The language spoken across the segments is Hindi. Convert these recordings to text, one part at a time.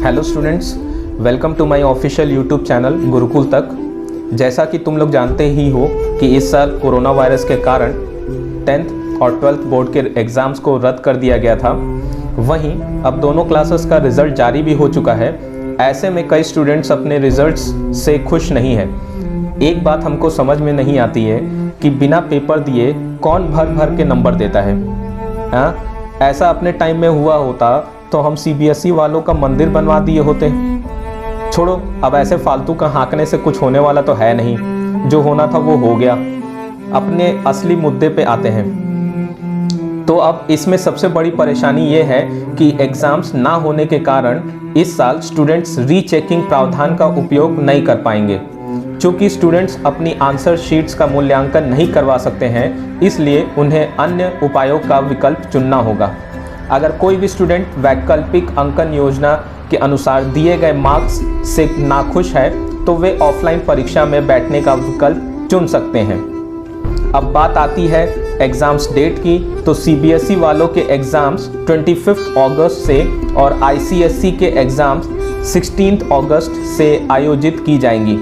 Hello students, welcome to my official YouTube channel Gurukul तक। जैसा कि तुम लोग जानते ही हो कि इस साल कोरोना वायरस के कारण 10th और 12th बोर्ड के एग्ज़ाम्स को रद्द कर दिया गया था। वहीं अब दोनों क्लासेस का रिज़ल्ट जारी भी हो चुका है। ऐसे में कई स्टूडेंट्स अपने रिज़ल्ट्स से खुश नहीं हैं। एक बात हमको समझ में नहीं आती है कि बिना पेपर दिए कौन भर भर के नंबर देता है। ऐसा अपने टाइम में हुआ होता तो हम सीबीएसई वालों का मंदिर बनवा दिए होते। छोड़ो, अब ऐसे फालतू का हाँकने से कुछ होने वाला तो है नहीं। जो होना था वो हो गया। अपने असली मुद्दे पे आते हैं। तो अब इसमें सबसे बड़ी परेशानी ये है कि एग्ज़ाम्स ना होने के कारण इस साल स्टूडेंट्स रीचेकिंग प्रावधान का उपयोग नहीं कर पाएंगे। चूँकि स्टूडेंट्स अपनी आंसर शीट्स का मूल्यांकन नहीं करवा सकते हैं, इसलिए उन्हें अन्य उपायों का विकल्प चुनना होगा। अगर कोई भी स्टूडेंट वैकल्पिक अंकन योजना के अनुसार दिए गए मार्क्स से नाखुश है तो वे ऑफलाइन परीक्षा में बैठने का विकल्प चुन सकते हैं। अब बात आती है एग्ज़ाम्स डेट की, तो सीबीएसई वालों के एग्ज़ाम्स 25 अगस्त से और आईसीएसई के एग्ज़ाम्स 16 अगस्त से आयोजित की जाएंगी।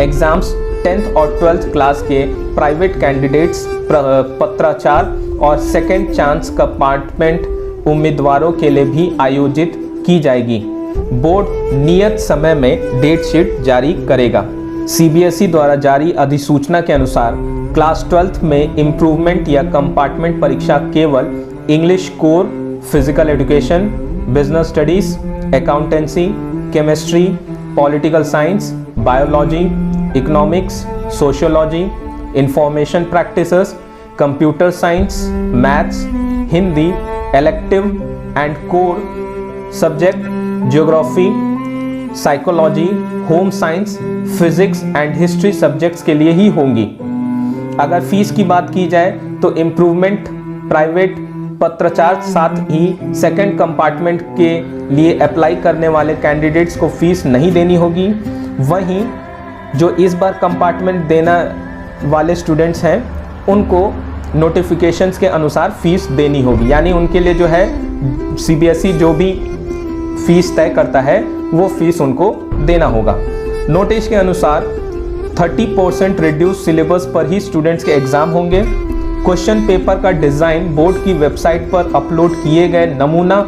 एग्ज़ाम्स 10th और 12th क्लास के प्राइवेट कैंडिडेट्स, पत्राचार और सेकेंड चांस कंपार्टमेंट उम्मीदवारों के लिए भी आयोजित की जाएगी। बोर्ड नियत समय में डेट शीट जारी करेगा। सीबीएसई द्वारा जारी अधिसूचना के अनुसार क्लास 12th में इम्प्रूवमेंट या कंपार्टमेंट परीक्षा केवल English core, physical education, business studies, accountancy, chemistry, political science, biology, economics, sociology, information practices, computer science, maths, Hindi, elective and core subject, geography, psychology, home science, physics and history subjects के लिए ही होंगी। अगर फीस की बात की जाए तो इम्प्रूवमेंट, प्राइवेट, पत्राचार साथ ही सेकंड कंपार्टमेंट के लिए अप्लाई करने वाले कैंडिडेट्स को फीस नहीं देनी होगी। वहीं जो इस बार कंपार्टमेंट देना वाले स्टूडेंट्स हैं उनको नोटिफिकेशंस के अनुसार फीस देनी होगी। यानी उनके लिए जो है सीबीएसई जो भी फीस तय करता है वो फीस उनको देना होगा। नोटिस के अनुसार 30% रिड्यूस सिलेबस पर ही स्टूडेंट्स के एग्जाम होंगे। क्वेश्चन पेपर का डिज़ाइन बोर्ड की वेबसाइट पर अपलोड किए गए नमूना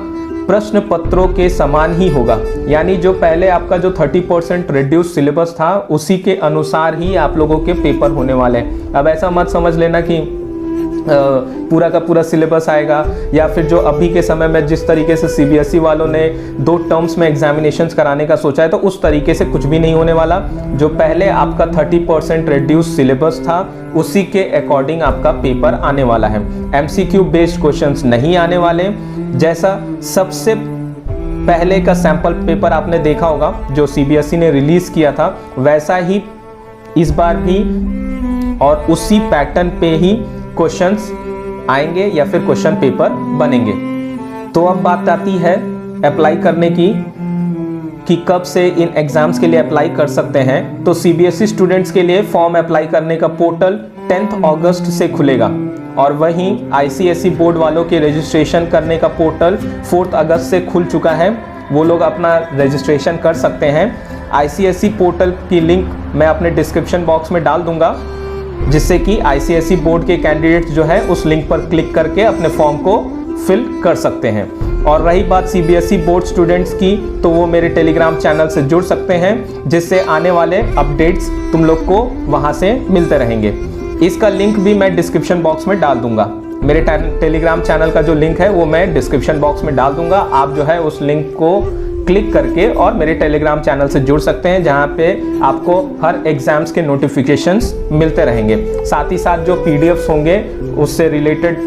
प्रश्न पत्रों के समान ही होगा। यानी जो पहले आपका जो 30% रिड्यूस सिलेबस था उसी के अनुसार ही आप लोगों के पेपर होने वाले हैं। अब ऐसा मत समझ लेना कि पूरा का पूरा सिलेबस आएगा, या फिर जो अभी के समय में जिस तरीके से सीबीएसई वालों ने 2 टर्म्स में एग्जामिनेशंस कराने का सोचा है तो उस तरीके से कुछ भी नहीं होने वाला। जो पहले आपका 30% रिड्यूस सिलेबस था उसी के अकॉर्डिंग आपका पेपर आने वाला है। एमसीक्यू बेस्ड क्वेश्चंस नहीं आने वाले। जैसा सबसे पहले का सैंपल पेपर आपने देखा होगा जो सीबीएसई ने रिलीज किया था, वैसा ही इस बार भी और उसी पैटर्न पे ही क्वेश्चंस आएंगे या फिर क्वेश्चन पेपर बनेंगे। तो अब बात आती है अप्लाई करने की कि कब से इन एग्जाम्स के लिए अप्लाई कर सकते हैं। तो सीबीएसई स्टूडेंट्स के लिए फॉर्म अप्लाई करने का पोर्टल 10th अगस्त से खुलेगा और वहीं आईसीएसई बोर्ड वालों के रजिस्ट्रेशन करने का पोर्टल 4 अगस्त से खुल चुका है। वो लोग अपना रजिस्ट्रेशन कर सकते हैं। आईसीएसई पोर्टल की लिंक मैं अपने डिस्क्रिप्शन बॉक्स में डाल दूंगा, जिससे कि आईसीएसई बोर्ड के कैंडिडेट्स जो है उस लिंक पर क्लिक करके अपने फॉर्म को फिल कर सकते हैं। और रही बात सीबीएसई बोर्ड स्टूडेंट्स की, तो वो मेरे टेलीग्राम चैनल से जुड़ सकते हैं, जिससे आने वाले अपडेट्स तुम लोग को वहां से मिलते रहेंगे। इसका लिंक भी मैं डिस्क्रिप्शन बॉक्स में डाल दूंगा। मेरे टेलीग्राम चैनल का जो लिंक है वो मैं डिस्क्रिप्शन बॉक्स में डाल दूंगा। आप जो है उस लिंक को क्लिक करके और मेरे टेलीग्राम चैनल से जुड़ सकते हैं, जहां पे आपको हर एग्जाम्स के नोटिफिकेशंस मिलते रहेंगे। साथ ही साथ जो पीडीएफ्स होंगे उससे रिलेटेड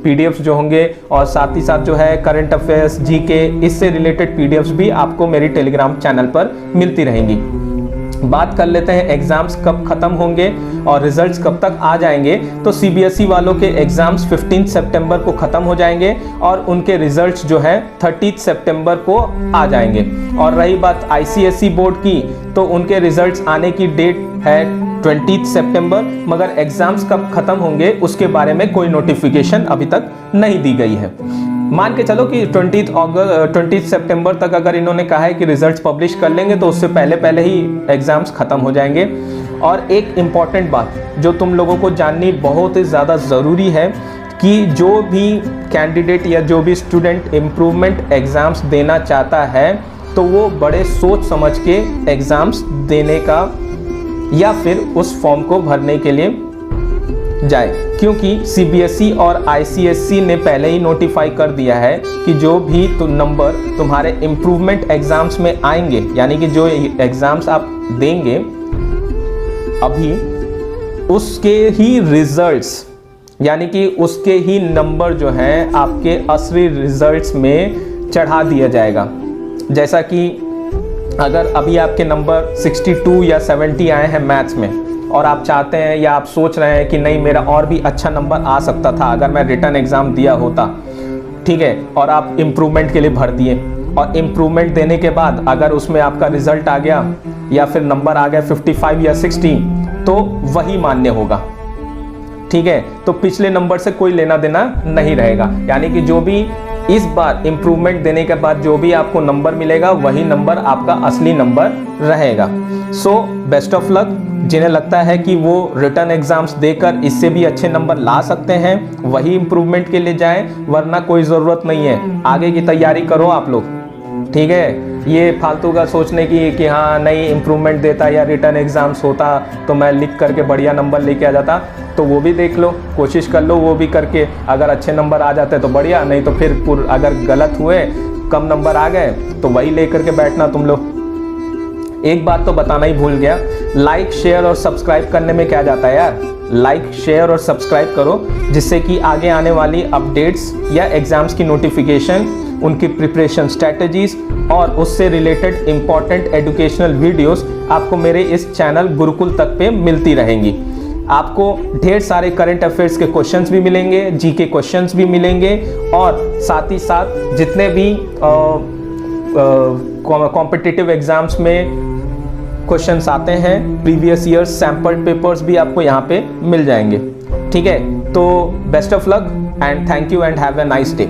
पीडीएफ्स जो होंगे, और साथ ही साथ जो है करंट अफेयर्स, जीके, इससे रिलेटेड पीडीएफ्स भी आपको मेरी टेलीग्राम चैनल पर मिलती रहेंगी। बात कर लेते हैं एग्जाम्स कब खत्म होंगे और रिजल्ट्स कब तक आ जाएंगे। तो सीबीएसई वालों के एग्जाम्स 15 सितंबर को खत्म हो जाएंगे और उनके रिजल्ट्स जो है 30 सितंबर को आ जाएंगे। और रही बात आईसीएसई बोर्ड की, तो उनके रिजल्ट्स आने की डेट है 20 सितंबर, मगर एग्जाम्स कब खत्म होंगे उसके बारे में कोई नोटिफिकेशन अभी तक नहीं दी गई है। मान के चलो कि 20 सितंबर तक अगर इन्होंने कहा है कि रिजल्ट्स पब्लिश कर लेंगे तो उससे पहले पहले ही एग्जाम्स खत्म हो जाएंगे। और एक इम्पॉर्टेंट बात जो तुम लोगों को जाननी बहुत ही ज़्यादा ज़रूरी है कि जो भी कैंडिडेट या जो भी स्टूडेंट इम्प्रूवमेंट एग्ज़ाम्स देना चाहता है तो वो बड़े सोच समझ के एग्ज़ाम्स देने का या फिर उस फॉर्म को भरने के लिए जाए, क्योंकि CBSE और ICSE ने पहले ही नोटिफाई कर दिया है कि जो भी नंबर तुम्हारे इम्प्रूवमेंट एग्ज़ाम्स में आएंगे, यानी कि जो एग्ज़ाम्स आप देंगे अभी, उसके ही रिजल्ट्स यानी कि उसके ही नंबर जो हैं आपके असली रिजल्ट्स में चढ़ा दिया जाएगा। जैसा कि अगर अभी आपके नंबर 62 या 70 आए हैं मैथ्स में और आप चाहते हैं या आप सोच रहे हैं कि नहीं मेरा और भी अच्छा नंबर आ सकता था अगर मैं रिटन एग्ज़ाम दिया होता, ठीक है, और आप इम्प्रूवमेंट के लिए भर दिए और इम्प्रूवमेंट देने के बाद अगर उसमें आपका रिजल्ट आ गया या फिर नंबर आ गया 55 या 60 तो वही मान्य होगा, ठीक है। तो पिछले नंबर से कोई लेना देना नहीं रहेगा, यानी कि जो भी इस बार इम्प्रूवमेंट देने के बाद जो भी आपको नंबर मिलेगा वही नंबर आपका असली नंबर रहेगा। So best of luck. जिन्हें लगता है कि वो रिटर्न एग्जाम्स देकर इससे भी अच्छे नंबर ला सकते हैं वही इम्प्रूवमेंट के लिए जाएं, वरना कोई ज़रूरत नहीं है, आगे की तैयारी करो आप लोग, ठीक है। ये फालतू का सोचने की कि हाँ नहीं इम्प्रूवमेंट देता या रिटर्न एग्ज़ाम्स होता तो मैं लिख करके बढ़िया नंबर लेके आ जाता, तो वो भी देख लो, कोशिश कर लो वो भी करके, अगर अच्छे नंबर आ जाते तो बढ़िया, नहीं तो फिर अगर गलत हुए कम नंबर आ गए तो वही ले करके बैठना तुम लोग। एक बात तो बताना ही भूल गया, लाइक शेयर और सब्सक्राइब करने में क्या जाता है यार, लाइक शेयर और सब्सक्राइब करो जिससे कि आगे आने वाली अपडेट्स या एग्ज़ाम्स की नोटिफिकेशन, उनकी प्रिपरेशन स्ट्रैटेजीज और उससे रिलेटेड इंपॉर्टेंट एजुकेशनल वीडियोस आपको मेरे इस चैनल गुरुकुल तक पे मिलती रहेंगी। आपको ढेर सारे करंट अफेयर्स के क्वेश्चंस भी मिलेंगे, जीके क्वेश्चंस भी मिलेंगे और साथ ही साथ जितने भी कॉम्पिटिटिव एग्जाम्स में क्वेश्चंस आते हैं, प्रीवियस ईयर सैम्पल पेपर्स भी आपको यहाँ पे मिल जाएंगे, ठीक है। तो best of luck and thank you and have a nice day.